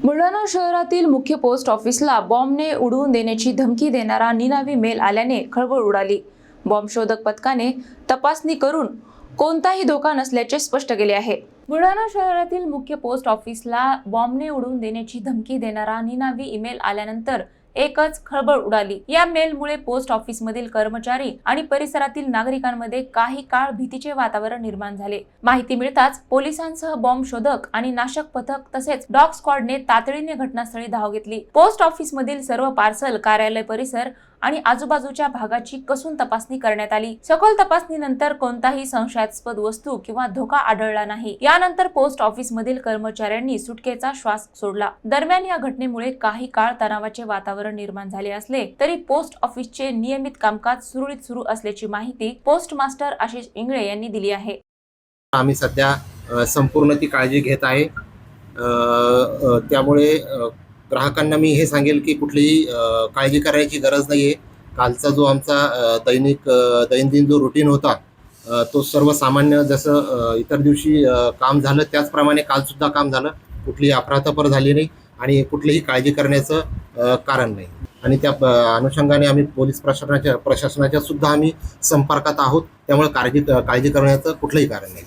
बुलढाणा शहरातील मुख्य पोस्ट ऑफिसला बॉम्बने उडवून देण्याची धमकी देणारा निनावी मेल आल्याने खळबळ उडाली। बॉम्ब शोधक पथकाने तपासणी करून कोणताही धोका नसल्याचे स्पष्ट केले आहे। बुलढाणा शहरातील मुख्य पोस्ट ऑफिसला बॉम्बने उडवून देण्याची धमकी देणारा निनावी ईमेल आल्यानंतर एकच खळबळ उडाली। या मेलमुळे पोस्ट ऑफिसमधील कर्मचारी आणि परिसरातील नागरिकांमध्ये काही काळ भीतीचे वातावरण निर्माण झाले। माहिती मिळताच पोलिसांसह बॉम्ब शोधक आणि नाशक पथक तसेच डॉग स्क्वॉडने तातडीने घटनास्थळी धाव घेतली। पोस्ट ऑफिसमधील सर्व पार्सल, कार्यालय परिसर आणि आजूबाजूच्या भागाची कसून तपासणी करण्यात आली। सखोल तपासणीनंतर कोणताही संशयास्पद वस्तू किंवा धोका आढळला नाही। यानंतर पोस्ट ऑफिसमधील कर्मचाऱ्यांनी सुटकेचा श्वास सोडला। दरम्यान या घटनेमुळे काही काळ तणावाचे वातावरण निर्माण झाले असले तरी पोस्ट ऑफिसचे नियमित कामकाज सुरळीत सुरू असल्याची माहिती पोस्ट मास्टर आशिष इंगळे यांनी दिली आहे। आम्ही सध्या संपूर्ण ती काळजी घेत आहे। त्यामुळे ग्राहकांना मी हे सांगेल की कुठलीही काळजी करायची गरज नाहीये। कालचा जो आमचा दैनंदिन जो रुटीन होता तो सर्वसामान्य जसं इतर दिवशी काम झालं त्याचप्रमाणे काल सुद्धा काम झालं। कुठलीही अफरातफर झाली नाही आणि कुठलीही काळजी करण्याचं कारण नाही। आणि त्या अनुषंगाने आम्ही पोलीस प्रशासनाच्या सुद्धा आम्ही संपर्कात आहोत। त्यामुळे काळजी करण्याचं कुठलंही कारण नाही।